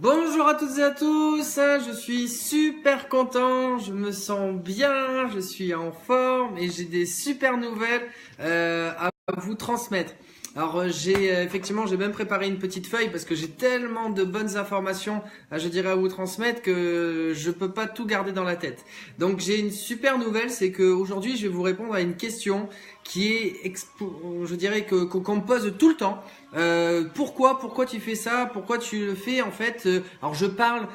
Bonjour à toutes et à tous, je suis super content, je me sens bien, je suis en forme et j'ai des super nouvelles à vous transmettre. Alors effectivement j'ai même préparé une petite feuille parce que j'ai tellement de bonnes informations je dirais à vous transmettre que je peux pas tout garder dans la tête. Donc j'ai une super nouvelle, c'est que aujourd'hui je vais vous répondre à une question qui est je dirais qu'on me pose tout le temps. Pourquoi tu fais ça? Pourquoi tu le fais en fait? Alors je parle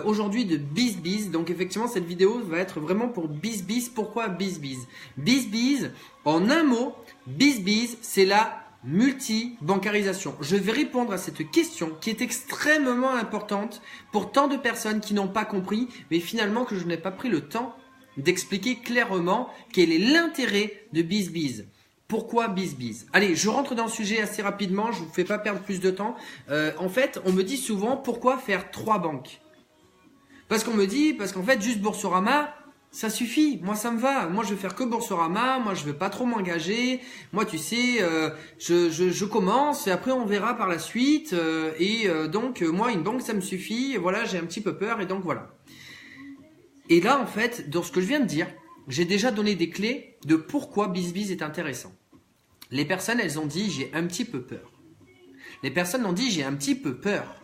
aujourd'hui de BizBiz. Donc effectivement cette vidéo va être vraiment pour BizBiz. Pourquoi BizBiz? BizBiz, en un mot, BizBiz c'est la multi-bancarisation. Je vais répondre à cette question qui est extrêmement importante pour tant de personnes qui n'ont pas compris, mais finalement que je n'ai pas pris le temps d'expliquer clairement quel est l'intérêt de BizBiz. Pourquoi BizBiz? Allez, je rentre dans le sujet assez rapidement, je ne vous fais pas perdre plus de temps. En fait, on me dit souvent pourquoi faire 3 banques? Parce qu'en fait, juste Boursorama, ça suffit. Moi, ça me va. Moi, je vais faire que Boursorama. Moi, je veux pas trop m'engager. Moi, tu sais, je commence et après, on verra par la suite. Donc, moi, une banque, ça me suffit. Voilà, j'ai un petit peu peur et donc voilà. Et là, en fait, dans ce que je viens de dire, j'ai déjà donné des clés de pourquoi BizBiz est intéressant. Les personnes, elles ont dit, j'ai un petit peu peur. Les personnes ont dit, j'ai un petit peu peur.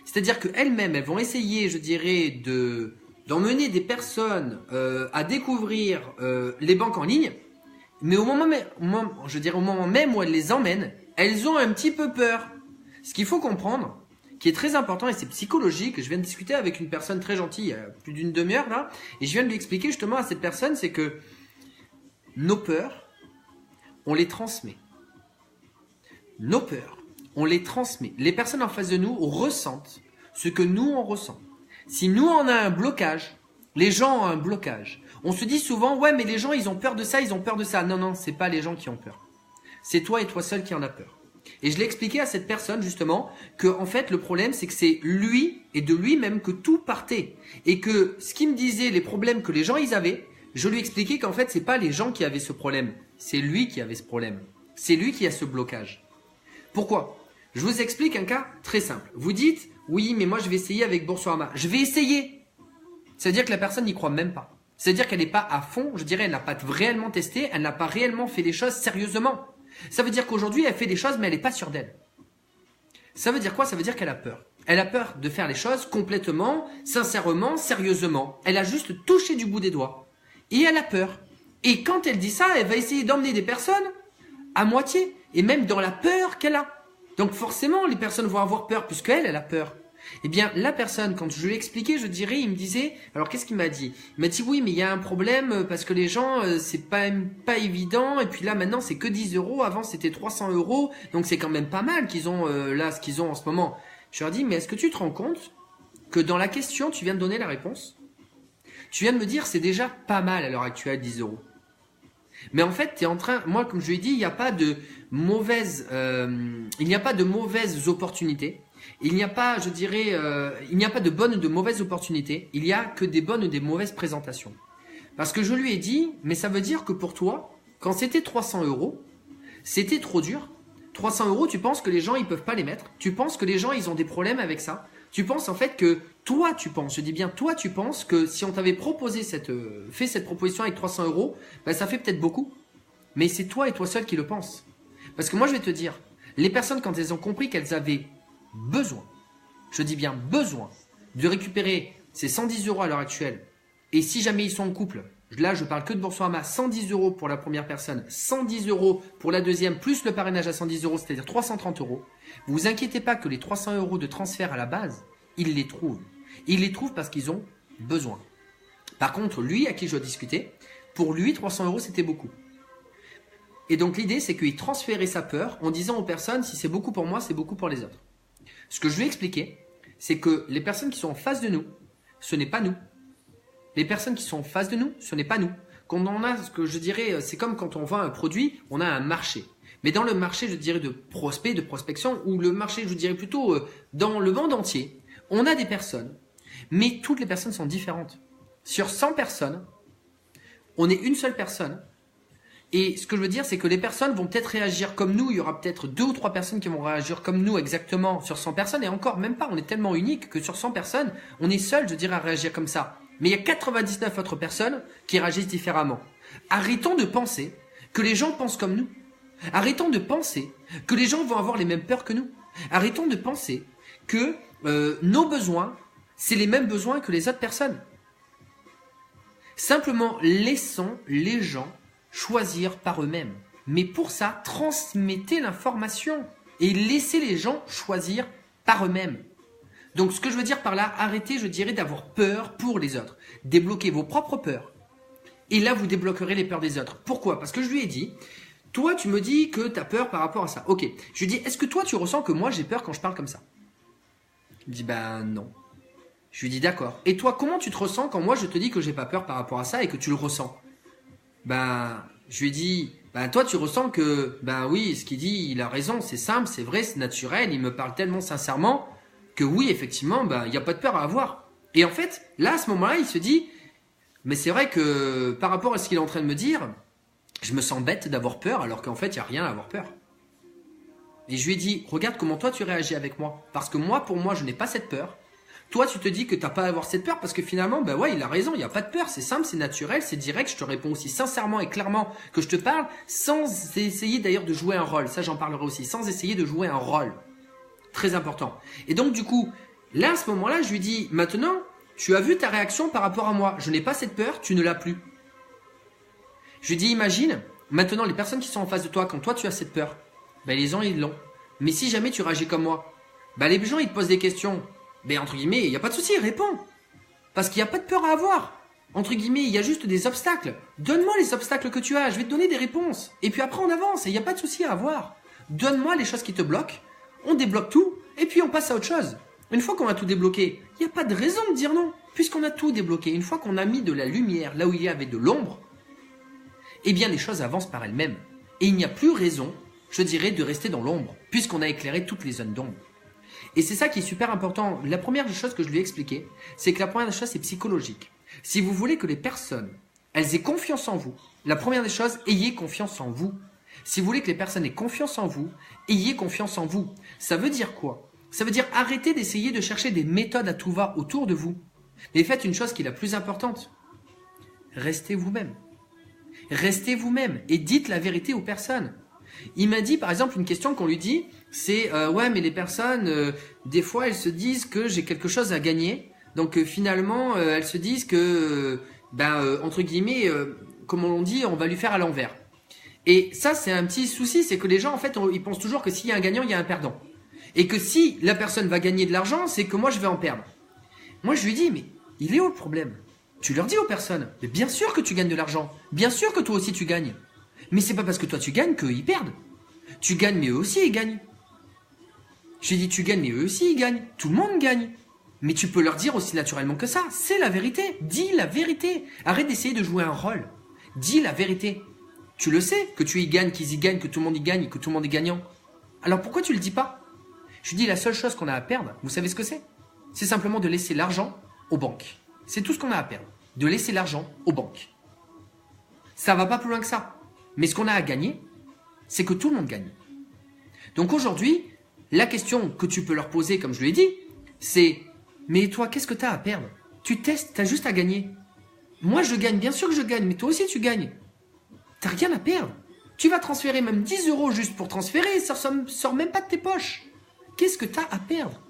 C'est-à-dire qu'elles-mêmes, elles vont essayer, je dirais, d'emmener des personnes à découvrir les banques en ligne, mais au moment même où elles les emmènent, elles ont un petit peu peur. Ce qu'il faut comprendre, qui est très important, et c'est psychologique, je viens de discuter avec une personne très gentille il y a plus d'une demi-heure là, et je viens de lui expliquer justement à cette personne, c'est que nos peurs, on les transmet. Nos peurs, on les transmet. Les personnes en face de nous ressentent ce que nous on ressent. Si nous on a un blocage, les gens ont un blocage. On se dit souvent, ouais mais les gens ils ont peur de ça, ils ont peur de ça. Non, non, c'est pas les gens qui ont peur. C'est toi et toi seul qui en as peur. Et je l'ai expliqué à cette personne justement que en fait le problème c'est que c'est lui et de lui-même que tout partait. Et que ce qui me disait les problèmes que les gens ils avaient, je lui expliquais qu'en fait c'est pas les gens qui avaient ce problème, c'est lui qui avait ce problème. C'est lui qui a ce blocage. Pourquoi? Je vous explique un cas très simple. Vous dites, oui, mais moi je vais essayer avec Boursorama. Je vais essayer. C'est-à-dire que la personne n'y croit même pas. C'est-à-dire qu'elle n'est pas à fond, je dirais, elle n'a pas réellement testé, elle n'a pas réellement fait les choses sérieusement. Ça veut dire qu'aujourd'hui, elle fait des choses, mais elle n'est pas sûre d'elle. Ça veut dire quoi? Ça veut dire qu'elle a peur. Elle a peur de faire les choses complètement, sincèrement, sérieusement. Elle a juste touché du bout des doigts. Et elle a peur. Et quand elle dit ça, elle va essayer d'emmener des personnes à moitié. Et même dans la peur qu'elle a. Donc forcément, les personnes vont avoir peur puisqu'elle, elle a peur. Eh bien, la personne, quand je lui ai expliqué, je dirais, il me disait, alors qu'est-ce qu'il m'a dit? Il m'a dit, oui, mais il y a un problème parce que les gens, c'est pas évident. Et puis là, maintenant, c'est que 10 euros. Avant, c'était 300 euros. Donc c'est quand même pas mal qu'ils ont là, ce qu'ils ont en ce moment. Je leur dis, mais est-ce que tu te rends compte que dans la question, tu viens de donner la réponse? Tu viens de me dire, c'est déjà pas mal à l'heure actuelle, 10 euros. Mais en fait, tu es en train, moi comme je lui ai dit, il n'y a pas de mauvaises opportunités. Il n'y a pas, je dirais, il n'y a pas de bonnes ou de mauvaises opportunités. Il n'y a que des bonnes ou des mauvaises présentations. Parce que je lui ai dit, mais ça veut dire que pour toi, quand c'était 300 euros, c'était trop dur. 300 euros, tu penses que les gens ils peuvent pas les mettre. Tu penses que les gens ils ont des problèmes avec ça. Tu penses en fait que toi tu penses, je dis bien toi tu penses que si on t'avait proposé fait cette proposition avec 300 euros, ben ça fait peut-être beaucoup. Mais c'est toi et toi seul qui le penses. Parce que moi je vais te dire, les personnes quand elles ont compris qu'elles avaient besoin, je dis bien besoin, de récupérer ces 110 euros à l'heure actuelle, et si jamais ils sont en couple, là je parle que de Boursorama, 110 euros pour la première personne, 110 euros pour la deuxième, plus le parrainage à 110 euros, c'est-à-dire 330 euros, vous vous inquiétez pas que les 300 euros de transfert à la base, ils les trouvent. Ils les trouvent parce qu'ils ont besoin. Par contre, lui à qui je dois discuter, pour lui 300 euros c'était beaucoup. Et donc l'idée c'est qu'il transférait sa peur en disant aux personnes, si c'est beaucoup pour moi, c'est beaucoup pour les autres. Ce que je lui ai expliqué, c'est que les personnes qui sont en face de nous, ce n'est pas nous. Les personnes qui sont en face de nous, ce n'est pas nous. Quand on a ce que je dirais, c'est comme quand on vend un produit, on a un marché. Mais dans le marché, je dirais de prospect, de prospection, ou le marché, je dirais plutôt dans le monde entier, on a des personnes, mais toutes les personnes sont différentes. Sur 100 personnes, on est une seule personne Et ce que je veux dire, c'est que les personnes vont peut-être réagir comme nous. Il y aura peut-être 2 ou 3 personnes qui vont réagir comme nous exactement sur 100 personnes. Et encore, même pas, on est tellement unique que sur 100 personnes, on est seul, je dirais, à réagir comme ça. Mais il y a 99 autres personnes qui réagissent différemment. Arrêtons de penser que les gens pensent comme nous. Arrêtons de penser que les gens vont avoir les mêmes peurs que nous. Arrêtons de penser que nos besoins, c'est les mêmes besoins que les autres personnes. Simplement, laissons les gens choisir par eux-mêmes. Mais pour ça, transmettez l'information et laissez les gens choisir par eux-mêmes. Donc, ce que je veux dire par là, arrêtez, je dirais, d'avoir peur pour les autres. Débloquez vos propres peurs. Et là, vous débloquerez les peurs des autres. Pourquoi? Parce que je lui ai dit, toi, tu me dis que tu as peur par rapport à ça. Ok. Je lui ai dit, est-ce que toi, tu ressens que moi, j'ai peur quand je parle comme ça? Il me dit, ben non. Je lui dis, d'accord. Et toi, comment tu te ressens quand moi, je te dis que j'ai pas peur par rapport à ça et que tu le ressens? Ben, je lui ai dit, ben toi tu ressens que, ben oui, ce qu'il dit, il a raison, c'est simple, c'est vrai, c'est naturel, il me parle tellement sincèrement que oui, effectivement, ben il n'y a pas de peur à avoir. Et en fait, là, à ce moment-là, il se dit, mais c'est vrai que par rapport à ce qu'il est en train de me dire, je me sens bête d'avoir peur alors qu'en fait, il n'y a rien à avoir peur. Et je lui ai dit, regarde comment toi tu réagis avec moi. Parce que moi, pour moi, je n'ai pas cette peur. Toi, tu te dis que tu n'as pas à avoir cette peur parce que finalement, ben ouais, il a raison, il n'y a pas de peur, c'est simple, c'est naturel, c'est direct, je te réponds aussi sincèrement et clairement que je te parle sans essayer d'ailleurs de jouer un rôle, ça j'en parlerai aussi, sans essayer de jouer un rôle. Très important. Et donc du coup, là à ce moment-là, je lui dis, maintenant, tu as vu ta réaction par rapport à moi, je n'ai pas cette peur, tu ne l'as plus. Je lui dis, imagine, maintenant les personnes qui sont en face de toi, quand toi tu as cette peur, ben les gens ils l'ont. Mais si jamais tu réagis comme moi, ben les gens ils te posent des questions. Mais entre guillemets, il n'y a pas de souci, réponds. Parce qu'il n'y a pas de peur à avoir. Entre guillemets, il y a juste des obstacles. Donne-moi les obstacles que tu as, je vais te donner des réponses. Et puis après, on avance et il n'y a pas de souci à avoir. Donne-moi les choses qui te bloquent, on débloque tout, et puis on passe à autre chose. Une fois qu'on a tout débloqué, il n'y a pas de raison de dire non, puisqu'on a tout débloqué. Une fois qu'on a mis de la lumière là où il y avait de l'ombre, eh bien les choses avancent par elles-mêmes. Et il n'y a plus raison, je dirais, de rester dans l'ombre, puisqu'on a éclairé toutes les zones d'ombre. Et c'est ça qui est super important. La première chose que je lui ai expliqué, c'est que la première des choses, c'est psychologique. Si vous voulez que les personnes, elles aient confiance en vous, la première des choses, ayez confiance en vous. Si vous voulez que les personnes aient confiance en vous, ayez confiance en vous. Ça veut dire quoi? Ça veut dire arrêtez d'essayer de chercher des méthodes à tout va autour de vous. Mais faites une chose qui est la plus importante. Restez vous-même. Restez vous-même et dites la vérité aux personnes. Il m'a dit, par exemple, une question qu'on lui dit, c'est ouais, mais les personnes, des fois, elles se disent que j'ai quelque chose à gagner. Donc finalement, elles se disent que, entre guillemets, comme on dit, on va lui faire à l'envers. Et ça, c'est un petit souci, c'est que les gens, en fait, ils pensent toujours que s'il y a un gagnant, il y a un perdant. Et que si la personne va gagner de l'argent, c'est que moi, je vais en perdre. Moi, je lui dis, mais il est où le problème? Tu leur dis aux personnes, mais bien sûr que tu gagnes de l'argent. Bien sûr que toi aussi, tu gagnes. Mais c'est pas parce que toi tu gagnes qu'eux ils perdent. Tu gagnes mais eux aussi ils gagnent. J'ai dit tu gagnes mais eux aussi ils gagnent. Tout le monde gagne. Mais tu peux leur dire aussi naturellement que ça. C'est la vérité. Dis la vérité. Arrête d'essayer de jouer un rôle. Dis la vérité. Tu le sais que tu y gagnes, qu'ils y gagnent, que tout le monde y gagne, que tout le monde est gagnant. Alors pourquoi tu le dis pas? Je dis la seule chose qu'on a à perdre, vous savez ce que c'est? C'est simplement de laisser l'argent aux banques. C'est tout ce qu'on a à perdre. De laisser l'argent aux banques. Ça va pas plus loin que ça. Mais ce qu'on a à gagner, c'est que tout le monde gagne. Donc aujourd'hui, la question que tu peux leur poser, comme je lui ai dit, c'est « Mais toi, qu'est-ce que tu as à perdre? Tu testes, tu as juste à gagner. Moi, je gagne, bien sûr que je gagne, mais toi aussi, tu gagnes. Tu n'as rien à perdre. Tu vas transférer même 10 € juste pour transférer, ça ne sort même pas de tes poches. Qu'est-ce que tu as à perdre?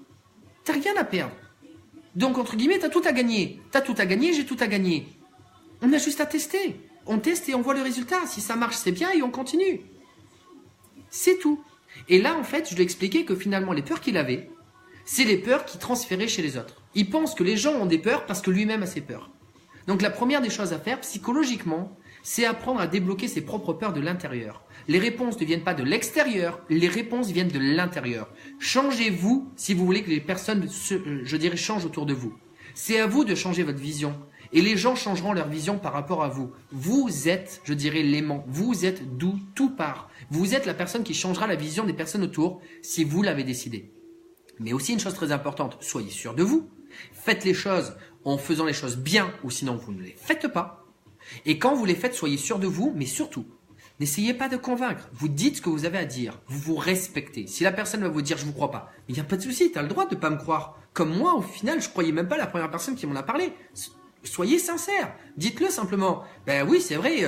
Tu n'as rien à perdre. Donc, entre guillemets, tu as tout à gagner. Tu as tout à gagner, j'ai tout à gagner. On a juste à tester. On teste et on voit le résultat. Si ça marche, c'est bien et on continue. C'est tout. Et là, en fait, je lui ai expliqué que finalement, les peurs qu'il avait, c'est les peurs qu'il transférait chez les autres. Il pense que les gens ont des peurs parce que lui-même a ses peurs. Donc, la première des choses à faire, psychologiquement, c'est apprendre à débloquer ses propres peurs de l'intérieur. Les réponses ne viennent pas de l'extérieur, les réponses viennent de l'intérieur. Changez-vous si vous voulez que les personnes, je dirais, changent autour de vous. C'est à vous de changer votre vision. Et les gens changeront leur vision par rapport à vous. Vous êtes, je dirais, l'aimant. Vous êtes d'où tout part. Vous êtes la personne qui changera la vision des personnes autour si vous l'avez décidé. Mais aussi une chose très importante, soyez sûr de vous. Faites les choses en faisant les choses bien ou sinon vous ne les faites pas. Et quand vous les faites, soyez sûr de vous, mais surtout, N'essayez pas de convaincre. Vous dites ce que vous avez à dire. Vous vous respectez. Si la personne va vous dire je vous crois pas, mais il n'y a pas de souci, tu as le droit de ne pas me croire. Comme moi, au final, je croyais même pas la première personne qui m'en a parlé. Soyez sincère. Dites-le simplement. Ben oui, c'est vrai,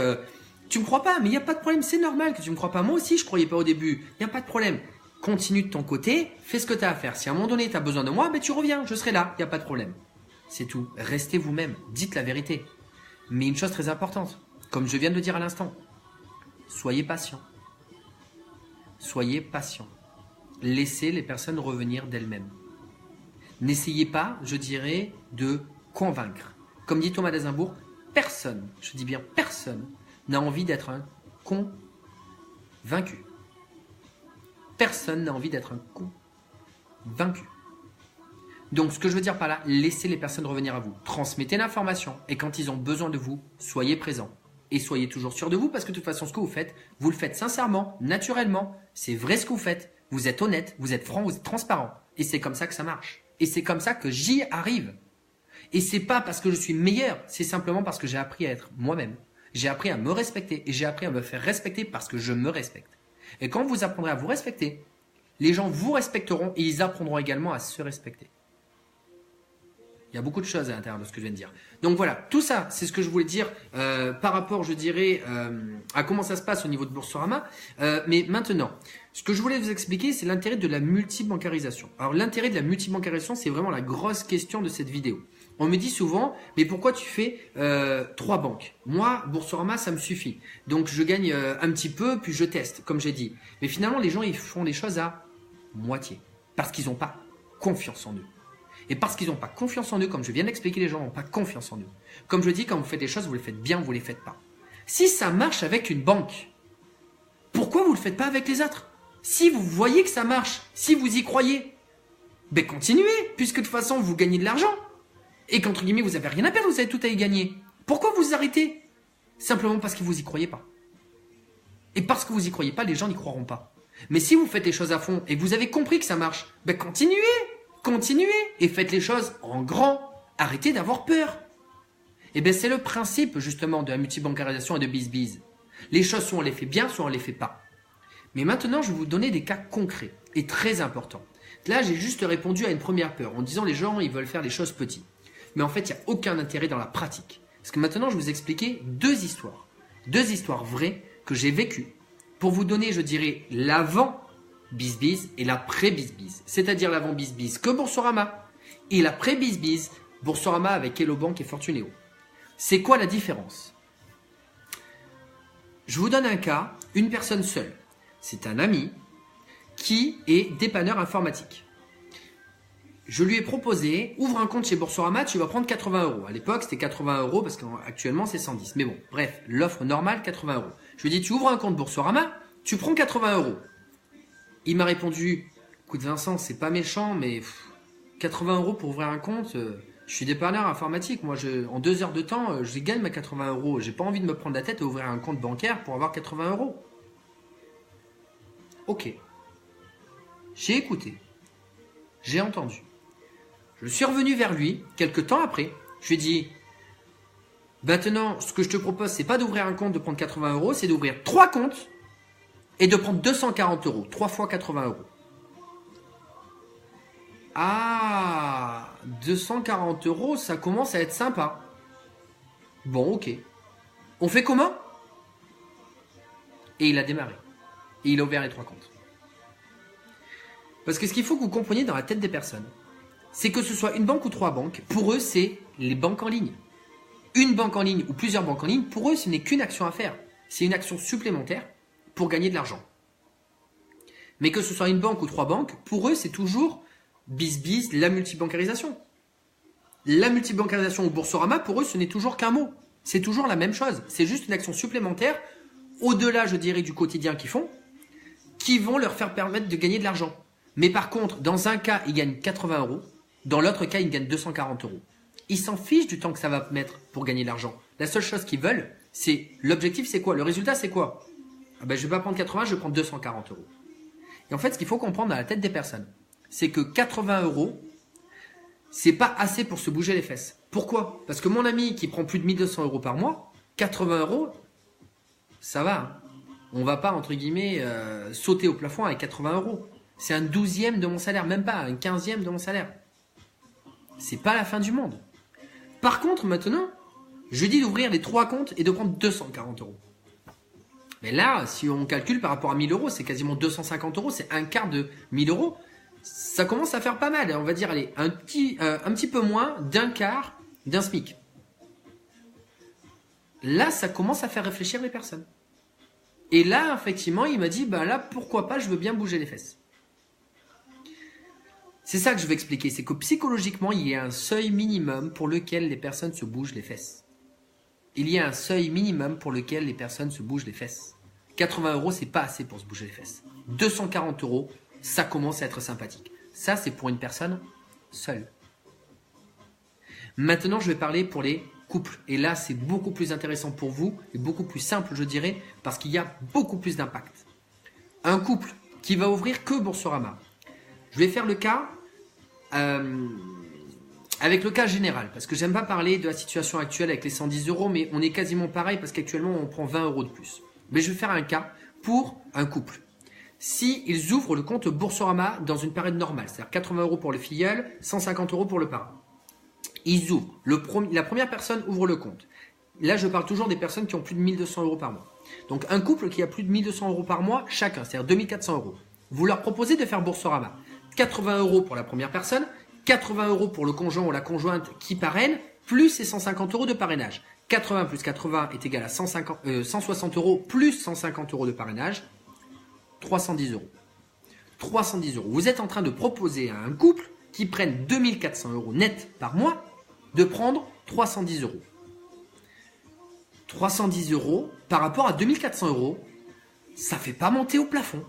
tu me crois pas, mais il n'y a pas de problème. C'est normal que tu me crois pas. Moi aussi, je croyais pas au début. Il n'y a pas de problème. Continue de ton côté, fais ce que tu as à faire. Si à un moment donné, tu as besoin de moi, ben tu reviens, je serai là. Il n'y a pas de problème. C'est tout. Restez vous-même. Dites la vérité. Mais une chose très importante, comme je viens de le dire à l'instant, soyez patient. Soyez patient. Laissez les personnes revenir d'elles-mêmes. N'essayez pas, je dirais, de convaincre. Comme dit Thomas d'Azinbourg, personne, je dis bien personne, n'a envie d'être un convaincu. Personne n'a envie d'être un convaincu. Donc, ce que je veux dire par là, laissez les personnes revenir à vous. Transmettez l'information et quand ils ont besoin de vous, soyez présents. Et soyez toujours sûr de vous parce que de toute façon, ce que vous le faites sincèrement, naturellement. C'est vrai ce que vous faites. Vous êtes honnête, vous êtes franc, vous êtes transparent. Et c'est comme ça que ça marche. Et c'est comme ça que j'y arrive. Et c'est pas parce que je suis meilleur, c'est simplement parce que j'ai appris à être moi-même. J'ai appris à me respecter et j'ai appris à me faire respecter parce que je me respecte. Et quand vous apprendrez à vous respecter, les gens vous respecteront et ils apprendront également à se respecter. Il y a beaucoup de choses à l'intérieur de ce que je viens de dire. Donc voilà, tout ça, c'est ce que je voulais dire par rapport, je dirais, à comment ça se passe au niveau de Boursorama. Mais maintenant, ce que je voulais vous expliquer, c'est l'intérêt de la multibancarisation. Alors l'intérêt de la multibancarisation, c'est vraiment la grosse question de cette vidéo. On me dit souvent, mais pourquoi tu fais 3 banques? Moi, Boursorama, ça me suffit. Donc je gagne un petit peu, puis je teste, comme j'ai dit. Mais finalement, les gens, ils font les choses à moitié. Parce qu'ils n'ont pas confiance en eux. Et parce qu'ils n'ont pas confiance en eux, comme je viens d'expliquer, les gens n'ont pas confiance en eux. Comme je dis, quand vous faites des choses, vous les faites bien, vous ne les faites pas. Si ça marche avec une banque, pourquoi vous ne le faites pas avec les autres? Si vous voyez que ça marche, si vous y croyez, ben continuez, puisque de toute façon, vous gagnez de l'argent. Et qu'entre guillemets, vous n'avez rien à perdre, vous avez tout à y gagner. Pourquoi vous arrêtez? Simplement parce que vous n'y croyez pas. Et parce que vous n'y croyez pas, les gens n'y croiront pas. Mais si vous faites les choses à fond et que vous avez compris que ça marche, ben continuez. Continuez et faites les choses en grand. Arrêtez d'avoir peur. Et bien c'est le principe justement de la multibancarisation et de BizBiz. Les choses, soit on les fait bien, soit on les fait pas. Mais maintenant, je vais vous donner des cas concrets et très importants. Là, j'ai juste répondu à une première peur en disant les gens, ils veulent faire les choses petites. Mais en fait, il n'y a aucun intérêt dans la pratique. Parce que maintenant, je vais vous expliquer 2 histoires. 2 histoires vraies que j'ai vécues pour vous donner, je dirais, l'avant BizBiz et l'après BizBiz. C'est-à-dire l'avant BizBiz que Boursorama et l'après BizBiz Boursorama avec Hello Bank et Fortunéo. C'est quoi la différence? Je vous donne un cas, une personne seule. C'est un ami qui est dépanneur informatique. Je lui ai proposé, ouvre un compte chez Boursorama, tu vas prendre 80 €. À l'époque, c'était 80 € parce qu'actuellement, c'est 110. Mais bon, bref, l'offre normale, 80 €. Je lui ai dit, tu ouvres un compte Boursorama, tu prends 80 €. Il m'a répondu, écoute Vincent, c'est pas méchant, mais 80 € pour ouvrir un compte, je suis dépanneur informatique. Moi, en 2 heures de temps, je gagne ma 80 €. J'ai pas envie de me prendre la tête à ouvrir un compte bancaire pour avoir 80 €. Ok. J'ai écouté. J'ai entendu. Je suis revenu vers lui, quelques temps après. Je lui ai dit, maintenant, ce que je te propose, c'est pas d'ouvrir un compte, de prendre 80 €, c'est d'ouvrir 3 comptes et de prendre 240 €, 3 fois 80 €. Ah, 240 €, ça commence à être sympa. Bon, ok. On fait comment? Et il a démarré. Et il a ouvert les 3 comptes. Parce que ce qu'il faut que vous compreniez dans la tête des personnes, c'est que ce soit une banque ou 3 banques, pour eux, c'est les banques en ligne. Une banque en ligne ou plusieurs banques en ligne, pour eux, ce n'est qu'une action à faire. C'est une action supplémentaire pour gagner de l'argent. Mais que ce soit une banque ou 3 banques, pour eux, c'est toujours BizBiz, la multibancarisation. La multibancarisation ou Boursorama, pour eux, ce n'est toujours qu'un mot. C'est toujours la même chose. C'est juste une action supplémentaire, au-delà, je dirais, du quotidien qu'ils font, qui vont leur faire permettre de gagner de l'argent. Mais par contre, dans un cas, ils gagnent 80 €, dans l'autre cas, ils gagnent 240 €. Ils s'en fichent du temps que ça va mettre pour gagner de l'argent. La seule chose qu'ils veulent, c'est l'objectif, c'est quoi? Le résultat, c'est quoi? Ah ben, je ne vais pas prendre 80, je vais prendre 240 €. Et en fait, ce qu'il faut comprendre dans la tête des personnes, c'est que 80 €, c'est pas assez pour se bouger les fesses. Pourquoi? Parce que mon ami qui prend plus de 1200 € par mois, 80 €, ça va. Hein. On va pas, entre guillemets, sauter au plafond avec 80 euros. C'est un 12e de mon salaire, même pas un 15e de mon salaire. C'est pas la fin du monde. Par contre, maintenant, je lui dis d'ouvrir les 3 comptes et de prendre 240 euros. Mais là, si on calcule par rapport à 1000 euros, c'est quasiment 250 euros, c'est un quart de 1000 euros. Ça commence à faire pas mal. On va dire, allez, un petit peu moins d'un quart d'un SMIC. Là, ça commence à faire réfléchir les personnes. Et là, effectivement, il m'a dit, bah là, pourquoi pas, je veux bien bouger les fesses. C'est ça que je veux expliquer, c'est que psychologiquement, il y a un seuil minimum pour lequel les personnes se bougent les fesses. Il y a un seuil minimum pour lequel les personnes se bougent les fesses. 80 euros, c'est pas assez pour se bouger les fesses. 240 euros, ça commence à être sympathique. Ça, c'est pour une personne seule. Maintenant, je vais parler pour les couples. Et là, c'est beaucoup plus intéressant pour vous et beaucoup plus simple, je dirais, parce qu'il y a beaucoup plus d'impact. Un couple qui va ouvrir que Boursorama. Je vais faire le cas avec le cas général, parce que j'aime pas parler de la situation actuelle avec les 110 euros, mais on est quasiment pareil parce qu'actuellement on prend 20 euros de plus. Mais je vais faire un cas pour un couple. Si ils ouvrent le compte Boursorama dans une période normale, c'est-à-dire 80 euros pour le filleul, 150 euros pour le parent. Ils ouvrent. La première personne ouvre le compte. Là, je parle toujours des personnes qui ont plus de 1200 euros par mois. Donc, un couple qui a plus de 1200 euros par mois, chacun, c'est-à-dire 2400 euros. Vous leur proposez de faire Boursorama. 80 euros pour la première personne, 80 euros pour le conjoint ou la conjointe qui parraine, plus ces 150 euros de parrainage. 80 plus 80 est égal à 160 euros plus 150 euros de parrainage, 310 euros. 310 euros. Vous êtes en train de proposer à un couple qui prenne 2400 euros net par mois de prendre 310 euros. 310 euros par rapport à 2400 euros, ça ne fait pas monter au plafond.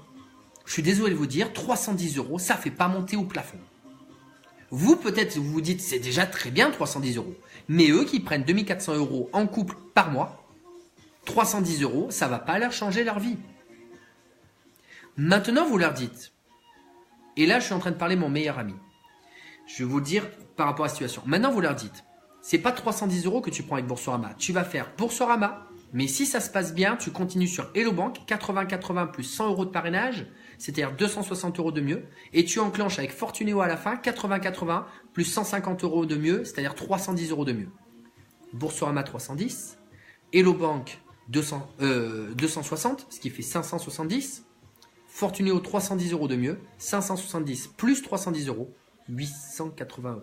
Je suis désolé de vous dire, 310 euros, ça ne fait pas monter au plafond. Vous, peut-être, vous vous dites, c'est déjà très bien 310 euros. Mais eux qui prennent 2400 euros en couple par mois, 310 euros, ça ne va pas leur changer leur vie. Maintenant, vous leur dites, et là, je suis en train de parler de mon meilleur ami. Je vais vous le dire par rapport à la situation. Maintenant, vous leur dites, c'est pas 310 euros que tu prends avec Boursorama. Tu vas faire Boursorama, mais si ça se passe bien, tu continues sur Hello Bank, 80-80 plus 100 euros de parrainage, c'est-à-dire 260 euros de mieux, et tu enclenches avec Fortunéo à la fin, 80-80 plus 150 euros de mieux, c'est-à-dire 310 euros de mieux. Boursorama 310, Hello Bank 260, ce qui fait 570, Fortunéo 310 euros de mieux, 570 plus 310 euros, 880 euros.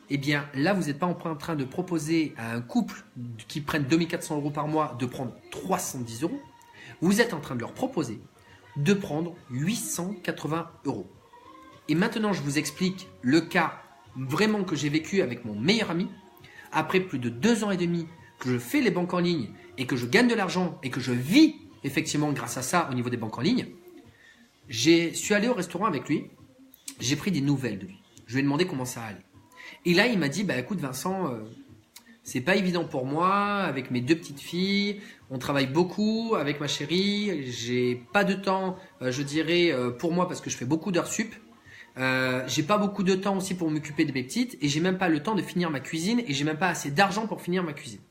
Eh bien, là, vous n'êtes pas en train de proposer à un couple qui prenne 2400 euros par mois de prendre 310 euros. Vous êtes en train de leur proposer de prendre 880 euros. Et maintenant, je vous explique le cas vraiment que j'ai vécu avec mon meilleur ami. Après plus de 2 ans et demi que je fais les banques en ligne et que je gagne de l'argent et que je vis effectivement grâce à ça au niveau des banques en ligne, je suis allé au restaurant avec lui. J'ai pris des nouvelles de lui. Je lui ai demandé comment ça allait. Et là, il m'a dit, bah écoute Vincent, c'est pas évident pour moi, avec mes 2 petites filles, on travaille beaucoup avec ma chérie, j'ai pas de temps, je dirais, pour moi parce que je fais beaucoup d'heures sup. J'ai pas beaucoup de temps aussi pour m'occuper de mes petites et j'ai même pas le temps de finir ma cuisine et j'ai même pas assez d'argent pour finir ma cuisine.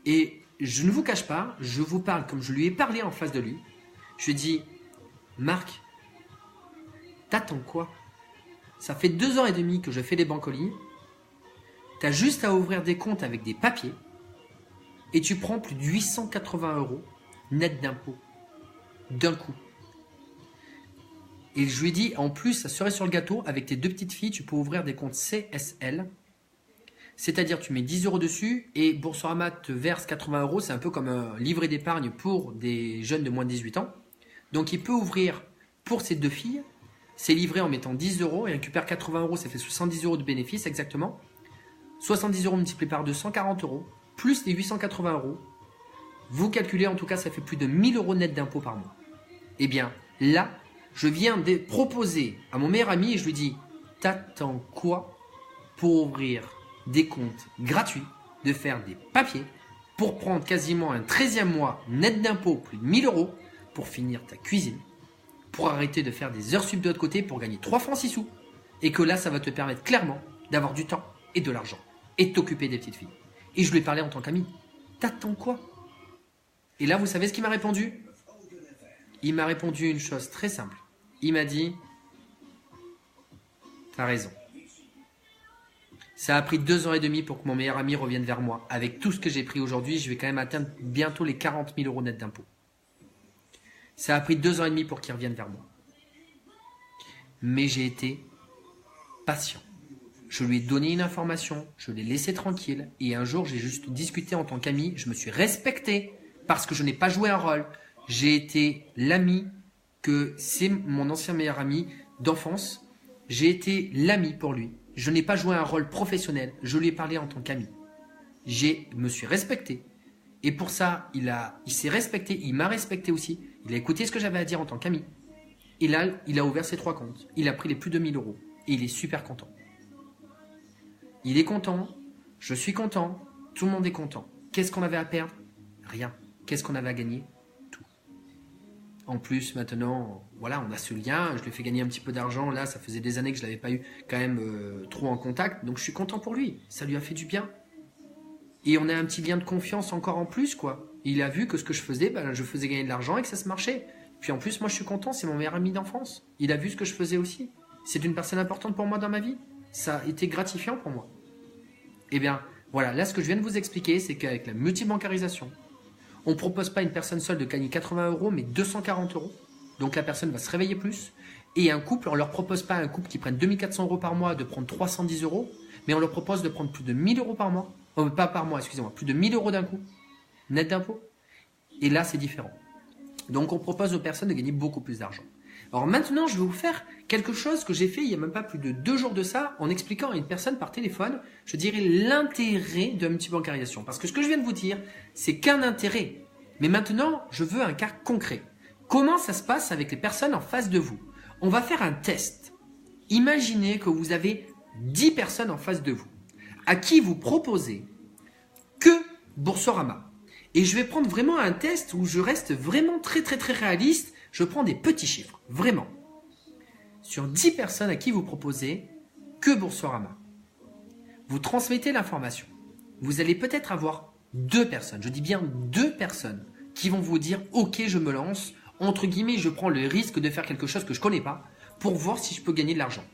Et je ne vous cache pas, je vous parle comme je lui ai parlé en face de lui. Je lui ai dit, Marc, t'attends quoi? Ça fait 2 ans et demi que je fais des banques en ligne. Tu as juste à ouvrir des comptes avec des papiers et tu prends plus de 880 euros net d'impôts d'un coup. Et je lui ai dit, en plus, ça serait sur le gâteau, avec tes 2 petites filles, tu peux ouvrir des comptes CSL. C'est-à-dire, tu mets 10 euros dessus et Boursorama te verse 80 euros. C'est un peu comme un livret d'épargne pour des jeunes de moins de 18 ans. Donc, il peut ouvrir pour ses 2 filles. C'est livré en mettant 10 euros et récupère 80 euros, ça fait 70 euros de bénéfice exactement. 70 euros multiplié par 2, 140 euros, plus les 880 euros. Vous calculez, en tout cas, ça fait plus de 1000 euros net d'impôts par mois. Eh bien, là, je viens de proposer à mon meilleur ami et je lui dis, t'attends quoi pour ouvrir des comptes gratuits, de faire des papiers, pour prendre quasiment un 13e mois net d'impôts, plus de 1000 euros, pour finir ta cuisine, pour arrêter de faire des heures sup de l'autre côté pour gagner 3 francs 6 sous. Et que là, ça va te permettre clairement d'avoir du temps et de l'argent et de t'occuper des petites filles. Et je lui ai parlé en tant qu'ami. T'attends quoi? Et là, vous savez ce qu'il m'a répondu? Il m'a répondu une chose très simple. Il m'a dit, t'as raison. Ça a pris 2 ans et demi pour que mon meilleur ami revienne vers moi. Avec tout ce que j'ai pris aujourd'hui, je vais quand même atteindre bientôt les 40 000 € net d'impôts. Ça a pris 2 ans et demi pour qu'il revienne vers moi. Mais j'ai été patient. Je lui ai donné une information, je l'ai laissé tranquille. Et un jour, j'ai juste discuté en tant qu'ami. Je me suis respecté parce que je n'ai pas joué un rôle. J'ai été l'ami que c'est mon ancien meilleur ami d'enfance. J'ai été l'ami pour lui. Je n'ai pas joué un rôle professionnel. Je lui ai parlé en tant qu'ami. Je me suis respecté. Et pour ça, il s'est respecté. Il m'a respecté aussi. Il a écouté ce que j'avais à dire en tant qu'ami. Et là, il a ouvert ses 3 comptes. Il a pris les plus de 1000 €. Et il est super content. Il est content. Je suis content. Tout le monde est content. Qu'est-ce qu'on avait à perdre? Rien. Qu'est-ce qu'on avait à gagner? Tout. En plus, maintenant, voilà, on a ce lien. Je lui ai fait gagner un petit peu d'argent. Là, ça faisait des années que je ne l'avais pas eu quand même trop en contact. Donc, je suis content pour lui. Ça lui a fait du bien. Et on a un petit lien de confiance encore en plus, quoi. Il a vu que ce que je faisais, je faisais gagner de l'argent et que ça se marchait. Puis en plus, moi, je suis content. C'est mon meilleur ami d'enfance. Il a vu ce que je faisais aussi. C'est une personne importante pour moi dans ma vie. Ça a été gratifiant pour moi. Eh bien, voilà. Là, ce que je viens de vous expliquer, c'est qu'avec la multibancarisation, on ne propose pas à une personne seule de gagner 80 €, mais 240 €. Donc, la personne va se réveiller plus. Et un couple, on ne leur propose pas à un couple qui prenne 2400 € par mois de prendre 310 €, mais on leur propose de prendre plus de 1000 € par mois. Pas par mois, excusez-moi. Plus de 1000 € d'un coup, net d'impôt. Et là, c'est différent. Donc, on propose aux personnes de gagner beaucoup plus d'argent. Alors maintenant, je vais vous faire quelque chose que j'ai fait il n'y a même pas plus de 2 jours de ça, en expliquant à une personne par téléphone, je dirais l'intérêt de la multibancarisation. Parce que ce que je viens de vous dire, c'est qu'un intérêt. Mais maintenant, je veux un cas concret. Comment ça se passe avec les personnes en face de vous? On va faire un test. Imaginez que vous avez 10 personnes en face de vous, à qui vous proposez que Boursorama. Et je vais prendre vraiment un test où je reste vraiment très réaliste. Je prends des petits chiffres, vraiment. Sur 10 personnes à qui vous proposez que Boursorama, vous transmettez l'information. Vous allez peut-être avoir 2 personnes, je dis bien 2 personnes, qui vont vous dire « Ok, je me lance, entre guillemets, je prends le risque de faire quelque chose que je ne connais pas pour voir si je peux gagner de l'argent. »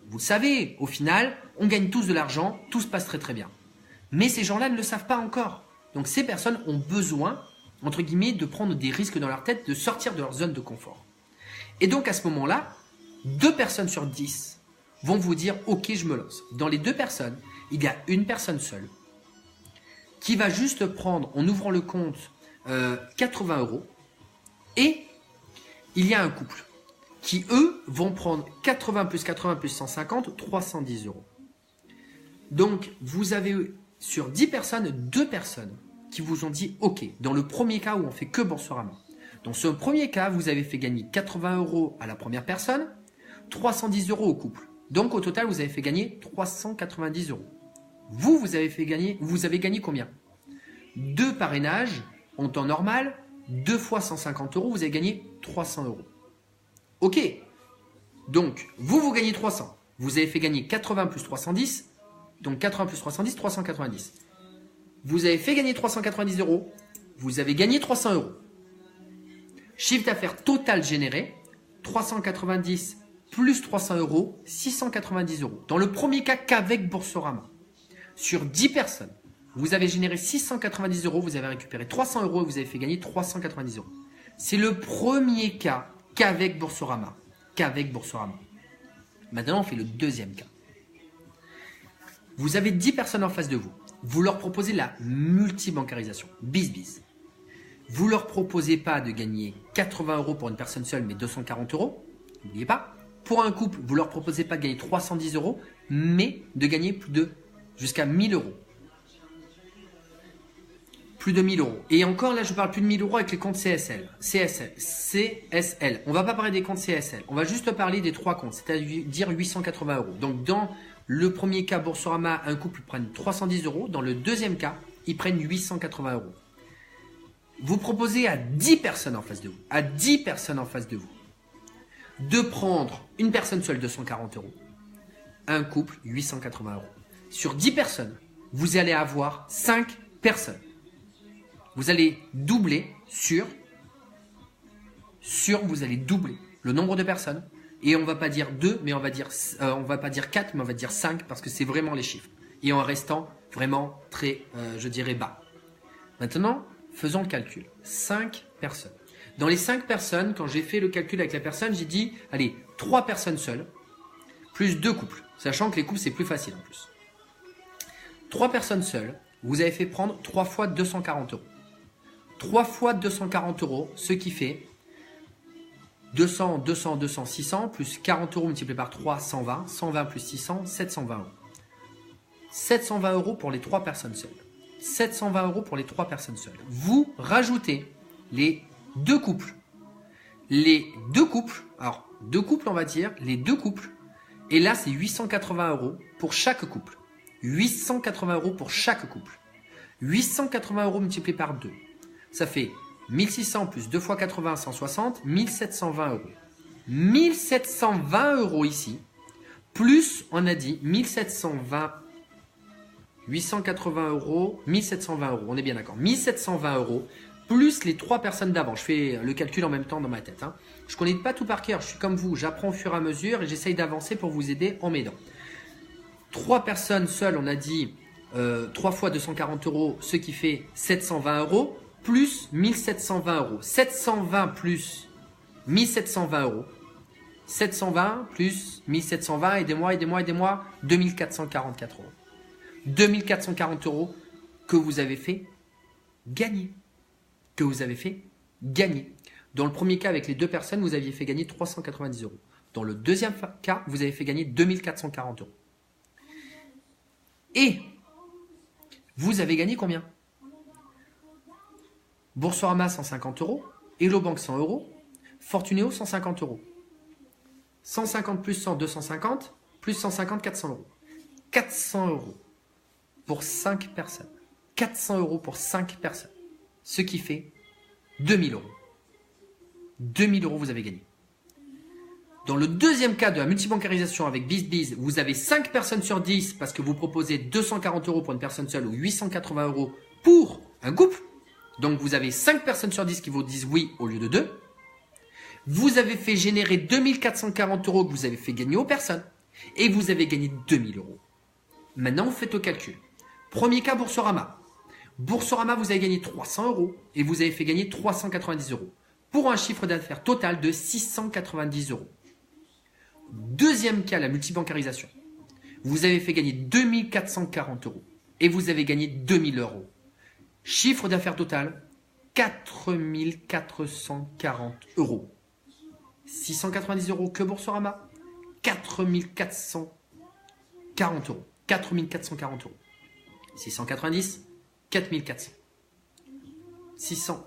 Vous le savez, au final, on gagne tous de l'argent, tout se passe très bien. Mais ces gens-là ne le savent pas encore. Donc ces personnes ont besoin, entre guillemets, de prendre des risques dans leur tête, de sortir de leur zone de confort. Et donc à ce moment-là, 2 personnes sur 10 vont vous dire « Ok, je me lance ». Dans les 2 personnes, il y a une personne seule qui va juste prendre, en ouvrant le compte, 80 € et il y a un couple qui, eux, vont prendre 80 plus 80 plus 150, 310 €. Donc, vous avez sur 10 personnes, 2 personnes qui vous ont dit « Ok ». Dans le premier cas où on fait que Boursorama. Dans ce premier cas, vous avez fait gagner 80 € à la première personne, 310 € au couple. Donc, au total, vous avez fait gagner 390 €. Vous avez gagné combien? 2 parrainages en temps normal, 2 fois 150 €, vous avez gagné 300 €. Ok. Donc, vous gagnez 300. Vous avez fait gagner 80 plus 310. Donc, 80 plus 310, 390. Vous avez fait gagner 390 €. Vous avez gagné 300 €. Chiffre d'affaires total généré, 390 plus 300 €, 690 €. Dans le premier cas qu'avec Boursorama. Sur 10 personnes, vous avez généré 690 €, vous avez récupéré 300 € et vous avez fait gagner 390 €. C'est le premier cas qu'avec Boursorama. Maintenant, on fait le deuxième cas. Vous avez 10 personnes en face de vous. Vous leur proposez la multibancarisation. Bis. Vous leur proposez pas de gagner 80 € pour une personne seule, mais 240 €. N'oubliez pas. Pour un couple, vous leur proposez pas de gagner 310 €, mais de gagner jusqu'à 1000 €. Plus de 1000 €. Et encore, là, je parle plus de 1000 € avec les comptes CSL. On va pas parler des comptes CSL. On va juste parler des 3 comptes, c'est-à-dire 880 €. Donc, dans le premier cas, Boursorama, un couple prenne 310 €. Dans le deuxième cas, ils prennent 880 €. Vous proposez à 10 personnes en face de vous, de prendre une personne seule 240 €, un couple 880 €. Sur 10 personnes, vous allez avoir 5 personnes. Vous allez doubler sur, vous allez doubler le nombre de personnes. Et on va pas dire 2, mais on va pas dire 4, mais on va dire 5 parce que c'est vraiment les chiffres. Et en restant vraiment très, je dirais, bas. Maintenant, faisons le calcul. 5 personnes. Dans les 5 personnes, quand j'ai fait le calcul avec la personne, j'ai dit, allez, 3 personnes seules, plus 2 couples. Sachant que les couples, c'est plus facile en plus. 3 personnes seules, vous avez fait prendre 3 fois 240 euros. 3 fois 240 euros, ce qui fait 200, 200, 200, 600, plus 40 euros multiplié par 3, 120. 120 plus 600, 720 euros. 720 euros pour les 3 personnes seules. 720 euros pour les 3 personnes seules. Vous rajoutez les 2 couples. Les 2 couples, alors 2 couples on va dire, les 2 couples. Et là c'est 880 euros pour chaque couple. 880 euros pour chaque couple. 880 euros multiplié par 2. Ça fait 1600 plus 2 fois 80, 160, 1720 euros. 1720 euros ici, plus on a dit 1720, 880 euros, 1720 euros, on est bien d'accord. 1720 euros, plus les 3 personnes d'avant. Je fais le calcul en même temps dans ma tête. Je ne connais pas tout par cœur, je suis comme vous, j'apprends au fur et à mesure et j'essaye d'avancer pour vous aider en m'aidant. 3 personnes seules, on a dit 3 fois 240 euros, ce qui fait 720 euros. Plus 1720 euros. 720 plus 1720 euros. 720 plus 1720, aidez-moi, 2444 euros. 2440 euros que vous avez fait gagner. Dans le premier cas, avec les 2 personnes, vous aviez fait gagner 390 euros. Dans le deuxième cas, vous avez fait gagner 2440 euros. Et vous avez gagné combien ? Boursorama 150 euros, Hello Bank 100 euros, Fortunéo 150 euros. 150 plus 100, 250, plus 150, 400 euros. 400 euros pour 5 personnes. 400 euros pour 5 personnes. Ce qui fait 2000 euros. 2000 euros vous avez gagné. Dans le deuxième cas de la multibancarisation avec BizBiz, vous avez 5 personnes sur 10 parce que vous proposez 240 euros pour une personne seule ou 880 euros pour un couple. Donc, vous avez 5 personnes sur 10 qui vous disent oui au lieu de 2. Vous avez fait générer 2440 euros que vous avez fait gagner aux personnes. Et vous avez gagné 2000 euros. Maintenant, vous faites le calcul. Premier cas, Boursorama. Boursorama, vous avez gagné 300 euros et vous avez fait gagner 390 euros. Pour un chiffre d'affaires total de 690 euros. Deuxième cas, la multibancarisation. Vous avez fait gagner 2440 euros et vous avez gagné 2000 euros. Chiffre d'affaires total, 4440 euros. 690 euros que Boursorama, 4440 euros. 4440 euros. 690, 4400.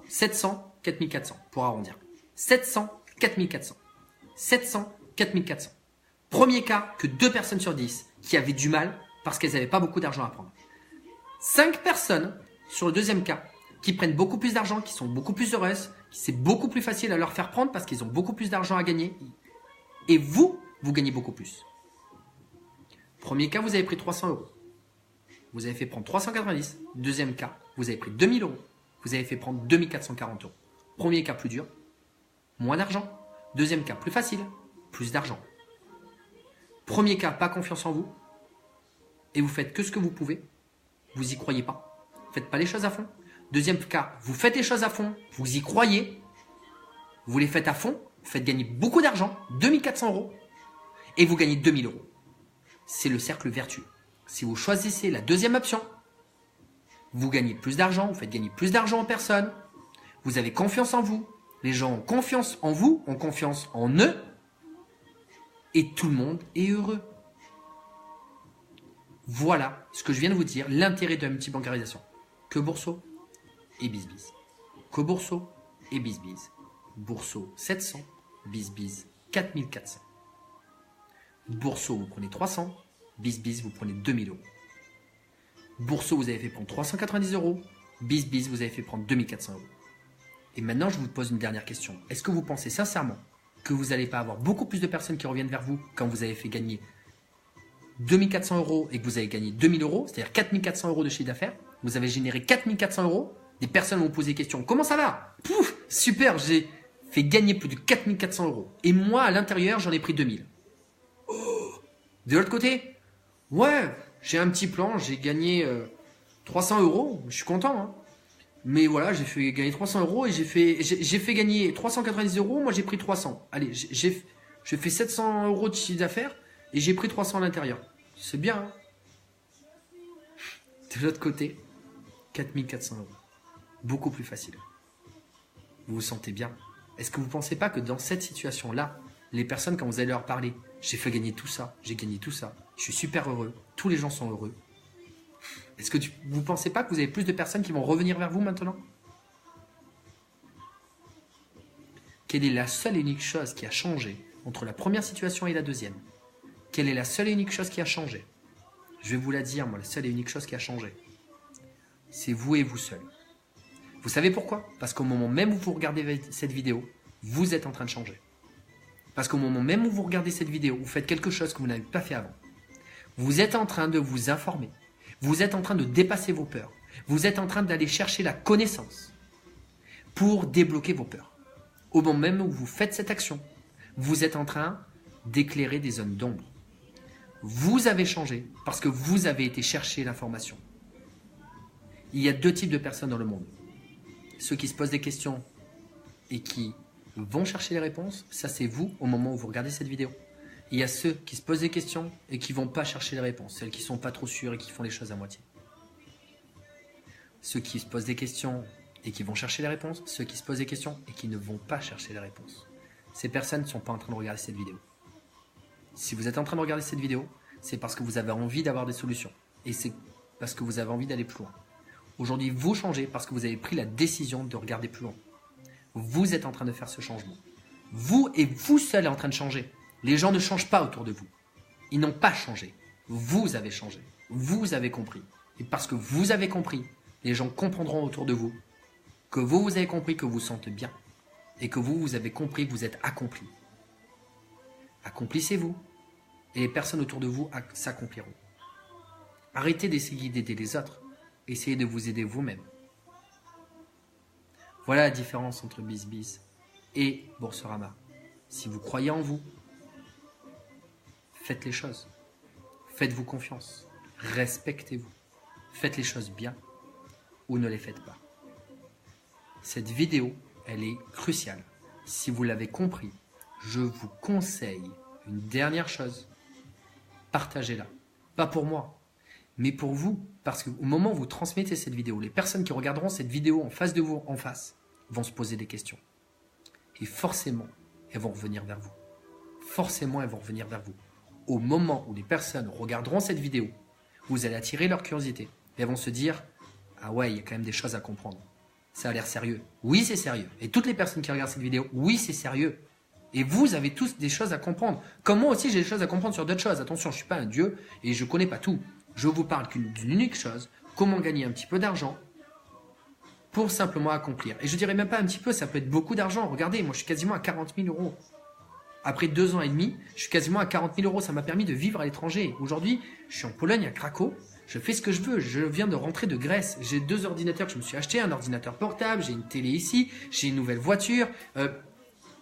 700, 4400 pour arrondir. 700, 4400. 700, 4400. Premier cas que 2 personnes sur 10 qui avaient du mal parce qu'elles n'avaient pas beaucoup d'argent à prendre. 5 personnes sur le deuxième cas, qui prennent beaucoup plus d'argent, qui sont beaucoup plus heureuses, c'est beaucoup plus facile à leur faire prendre parce qu'ils ont beaucoup plus d'argent à gagner. Et vous gagnez beaucoup plus. Premier cas, vous avez pris 300 euros. Vous avez fait prendre 390. Deuxième cas, vous avez pris 2000 euros. Vous avez fait prendre 2440 euros. Premier cas plus dur, moins d'argent. Deuxième cas plus facile, plus d'argent. Premier cas, pas confiance en vous. Et vous faites que ce que vous pouvez. Vous y croyez pas. Faites pas les choses à fond. Deuxième cas, vous faites les choses à fond, vous y croyez, vous les faites à fond, vous faites gagner beaucoup d'argent, 2400 euros, et vous gagnez 2000 euros. C'est le cercle vertueux. Si vous choisissez la deuxième option, vous gagnez plus d'argent, vous faites gagner plus d'argent aux personnes, vous avez confiance en vous, les gens ont confiance en vous, ont confiance en eux, et tout le monde est heureux. Voilà ce que je viens de vous dire, l'intérêt de la multibancarisation. Que Bourso et BizBiz. Que Bourso et BizBiz. Bourso 700, BizBiz 4400. Bourso, vous prenez 300, BizBiz, vous prenez 2000 euros. Bourso, vous avez fait prendre 390 euros, BizBiz, vous avez fait prendre 2400 euros. Et maintenant, je vous pose une dernière question. Est-ce que vous pensez sincèrement que vous n'allez pas avoir beaucoup plus de personnes qui reviennent vers vous quand vous avez fait gagner 2400 euros et que vous avez gagné 2000 euros, c'est-à-dire 4400 euros de chiffre d'affaires, vous avez généré 4400 euros, Des personnes m'ont posé des questions. Comment ça va? Pouf, super, j'ai fait gagner plus de 4400 euros. Et moi, à l'intérieur, j'en ai pris 2000. Oh. De l'autre côté, ouais, j'ai un petit plan, j'ai gagné 300 euros. Je suis content, hein. Mais voilà, j'ai fait gagner 300 euros et j'ai fait gagner 390 euros. Moi, j'ai pris 300. Allez, j'ai fait 700 euros de chiffre d'affaires et j'ai pris 300 à l'intérieur. C'est bien, hein. De l'autre côté, 4400 euros. Beaucoup plus facile. Vous vous sentez bien? Est-ce que vous ne pensez pas que dans cette situation-là, les personnes, quand vous allez leur parler, j'ai fait gagner tout ça, j'ai gagné tout ça, je suis super heureux, tous les gens sont heureux. Est-ce que vous ne pensez pas que vous avez plus de personnes qui vont revenir vers vous maintenant? Quelle est la seule et unique chose qui a changé entre la première situation et la deuxième? Quelle est la seule et unique chose qui a changé? Je vais vous la dire, moi, la seule et unique chose qui a changé. C'est vous et vous seul. Vous savez pourquoi? Parce qu'au moment même où vous regardez cette vidéo, vous êtes en train de changer. Parce qu'au moment même où vous regardez cette vidéo, vous faites quelque chose que vous n'avez pas fait avant. Vous êtes en train de vous informer. Vous êtes en train de dépasser vos peurs. Vous êtes en train d'aller chercher la connaissance pour débloquer vos peurs. Au moment même où vous faites cette action, vous êtes en train d'éclairer des zones d'ombre. Vous avez changé parce que vous avez été chercher l'information. Il y a deux types de personnes dans le monde. Ceux qui se posent des questions et qui vont chercher les réponses, ça c'est vous au moment où vous regardez cette vidéo. Il y a ceux qui se posent des questions et qui ne vont pas chercher les réponses, celles qui ne sont pas trop sûres et qui font les choses à moitié. Ceux qui se posent des questions et qui vont chercher les réponses, ceux qui se posent des questions et qui ne vont pas chercher les réponses. Ces personnes ne sont pas en train de regarder cette vidéo. Si vous êtes en train de regarder cette vidéo, c'est parce que vous avez envie d'avoir des solutions. Et c'est parce que vous avez envie d'aller plus loin. Aujourd'hui, vous changez parce que vous avez pris la décision de regarder plus loin. Vous êtes en train de faire ce changement. Vous et vous seul êtes en train de changer. Les gens ne changent pas autour de vous. Ils n'ont pas changé. Vous avez changé. Vous avez compris. Et parce que vous avez compris, les gens comprendront autour de vous que vous avez compris que vous vous sentez bien. Et que vous avez compris que vous êtes accompli. Accomplissez-vous. Et les personnes autour de vous s'accompliront. Arrêtez d'essayer d'aider les autres. Essayez de vous aider vous-même. Voilà la différence entre BizBiz et Boursorama. Si vous croyez en vous, faites les choses. Faites-vous confiance. Respectez-vous. Faites les choses bien ou ne les faites pas. Cette vidéo, elle est cruciale. Si vous l'avez compris, je vous conseille une dernière chose. Partagez-la. Pas pour moi, mais pour vous. Parce qu'au moment où vous transmettez cette vidéo, les personnes qui regarderont cette vidéo en face de vous, en face, vont se poser des questions. Et forcément, elles vont revenir vers vous. Forcément, elles vont revenir vers vous. Au moment où les personnes regarderont cette vidéo, vous allez attirer leur curiosité. Et elles vont se dire, ah ouais, il y a quand même des choses à comprendre. Ça a l'air sérieux. Oui, c'est sérieux. Et toutes les personnes qui regardent cette vidéo, oui, c'est sérieux. Et vous avez tous des choses à comprendre. Comme moi aussi, j'ai des choses à comprendre sur d'autres choses. Attention, je ne suis pas un dieu et je ne connais pas tout. Je vous parle d'une unique chose, comment gagner un petit peu d'argent pour simplement accomplir. Et je dirais même pas un petit peu, ça peut être beaucoup d'argent. Regardez, moi je suis quasiment à 40 000 euros. Après 2 ans et demi, je suis quasiment à 40 000 euros. Ça m'a permis de vivre à l'étranger. Aujourd'hui, je suis en Pologne, à Krakow. Je fais ce que je veux. Je viens de rentrer de Grèce. J'ai 2 ordinateurs que je me suis acheté, un ordinateur portable, j'ai une télé ici, j'ai une nouvelle voiture.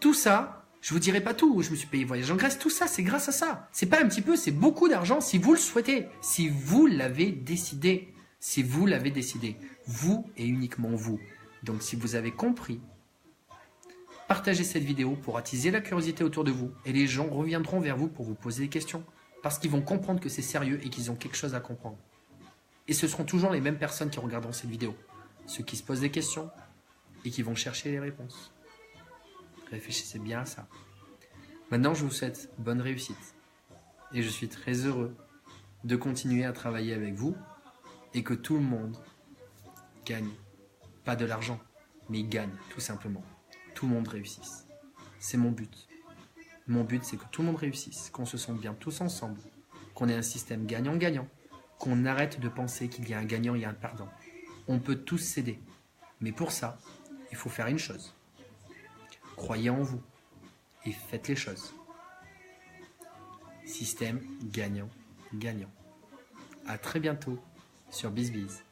Tout ça, je vous dirai pas tout. Je me suis payé voyage en Grèce. Tout ça, c'est grâce à ça. C'est pas un petit peu, c'est beaucoup d'argent si vous le souhaitez. Si vous l'avez décidé. Si vous l'avez décidé. Vous et uniquement vous. Donc si vous avez compris, partagez cette vidéo pour attiser la curiosité autour de vous. Et les gens reviendront vers vous pour vous poser des questions. Parce qu'ils vont comprendre que c'est sérieux et qu'ils ont quelque chose à comprendre. Et ce seront toujours les mêmes personnes qui regarderont cette vidéo. Ceux qui se posent des questions et qui vont chercher les réponses. Réfléchissez bien à ça. Maintenant, je vous souhaite bonne réussite. Et je suis très heureux de continuer à travailler avec vous et que tout le monde gagne. Pas de l'argent, mais il gagne, tout simplement. Tout le monde réussisse. C'est mon but. Mon but, c'est que tout le monde réussisse, qu'on se sente bien tous ensemble, qu'on ait un système gagnant-gagnant, qu'on arrête de penser qu'il y a un gagnant et un perdant. On peut tous s'aider. Mais pour ça, il faut faire une chose. Croyez en vous et faites les choses. Système gagnant-gagnant. À très bientôt sur BizBiz.